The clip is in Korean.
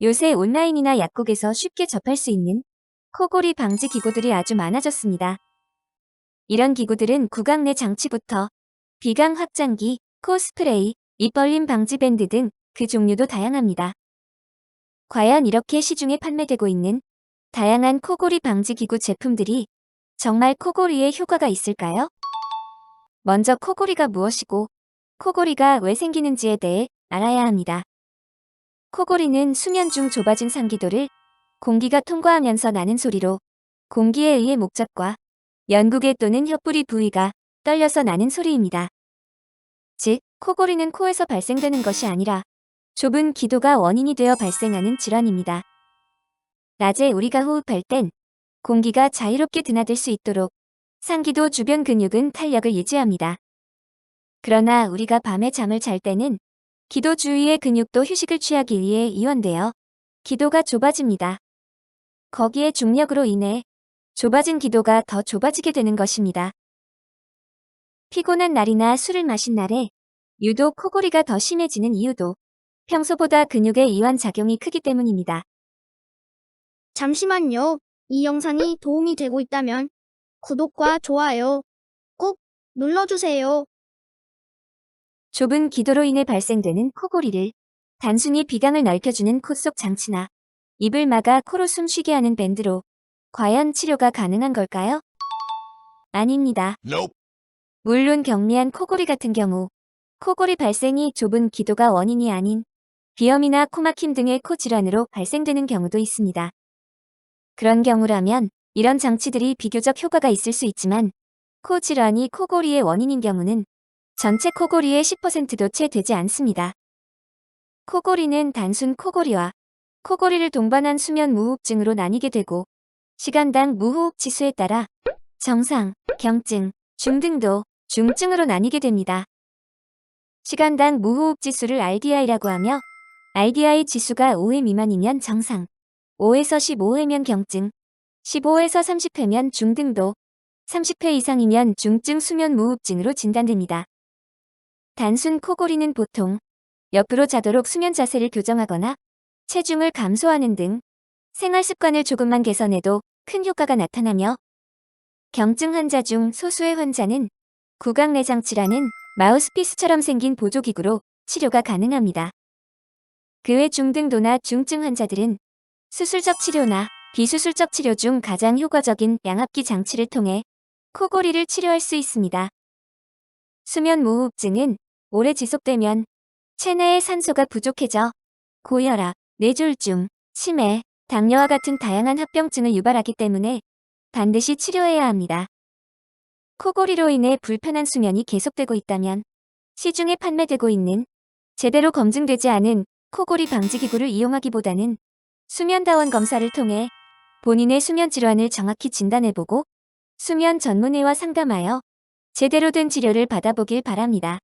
요새 온라인이나 약국에서 쉽게 접할 수 있는 코골이 방지 기구들이 아주 많아졌습니다. 이런 기구들은 구강 내 장치부터 비강 확장기, 코 스프레이, 입 벌림 방지 밴드 등 그 종류도 다양합니다. 과연 이렇게 시중에 판매되고 있는 다양한 코골이 방지 기구 제품들이 정말 코골이에 효과가 있을까요? 먼저 코골이가 무엇이고 코골이가 왜 생기는지에 대해 알아야 합니다. 코골이는 수면 중 좁아진 상기도를 공기가 통과하면서 나는 소리로 공기에 의해 목젖과 연구개 또는 혀뿌리 부위가 떨려서 나는 소리입니다. 즉, 코골이는 코에서 발생되는 것이 아니라 좁은 기도가 원인이 되어 발생하는 질환입니다. 낮에 우리가 호흡할 땐 공기가 자유롭게 드나들 수 있도록 상기도 주변 근육은 탄력을 유지합니다. 그러나 우리가 밤에 잠을 잘 때는 기도 주위의 근육도 휴식을 취하기 위해 이완되어 기도가 좁아집니다. 거기에 중력으로 인해 좁아진 기도가 더 좁아지게 되는 것입니다. 피곤한 날이나 술을 마신 날에 유독 코골이가 더 심해지는 이유도 평소보다 근육의 이완 작용이 크기 때문입니다. 잠시만요. 이 영상이 도움이 되고 있다면 구독과 좋아요 꼭 눌러주세요. 좁은 기도로 인해 발생되는 코골이를 단순히 비강을 넓혀주는 코 속 장치나 입을 막아 코로 숨쉬게 하는 밴드로 과연 치료가 가능한 걸까요? 아닙니다. Nope. 물론 경미한 코골이 같은 경우 코골이 발생이 좁은 기도가 원인이 아닌 비염이나 코막힘 등의 코 질환으로 발생되는 경우도 있습니다. 그런 경우라면 이런 장치들이 비교적 효과가 있을 수 있지만 코 질환이 코골이의 원인인 경우는 전체 코골이의 10%도 채 되지 않습니다. 코골이는 단순 코골이와 코골이를 동반한 수면 무호흡증으로 나뉘게 되고 시간당 무호흡 지수에 따라 정상, 경증, 중등도, 중증으로 나뉘게 됩니다. 시간당 무호흡 지수를 RDI라고 하며 RDI 지수가 5회 미만이면 정상, 5에서 15회면 경증, 15에서 30회면 중등도, 30회 이상이면 중증 수면 무호흡증으로 진단됩니다. 단순 코골이는 보통 옆으로 자도록 수면 자세를 교정하거나 체중을 감소하는 등 생활 습관을 조금만 개선해도 큰 효과가 나타나며 경증 환자 중 소수의 환자는 구강 내장 질환은 마우스피스처럼 생긴 보조기구로 치료가 가능합니다. 그 외 중등도나 중증 환자들은 수술적 치료나 비수술적 치료 중 가장 효과적인 양압기 장치를 통해 코골이를 치료할 수 있습니다. 수면 무호흡증은 오래 지속되면 체내의 산소가 부족해져 고혈압, 뇌졸중, 치매, 당뇨와 같은 다양한 합병증을 유발하기 때문에 반드시 치료해야 합니다. 코골이로 인해 불편한 수면이 계속되고 있다면 시중에 판매되고 있는 제대로 검증되지 않은 코골이 방지 기구를 이용하기보다는 수면다원 검사를 통해 본인의 수면 질환을 정확히 진단해보고 수면 전문의와 상담하여 제대로 된 치료를 받아보길 바랍니다.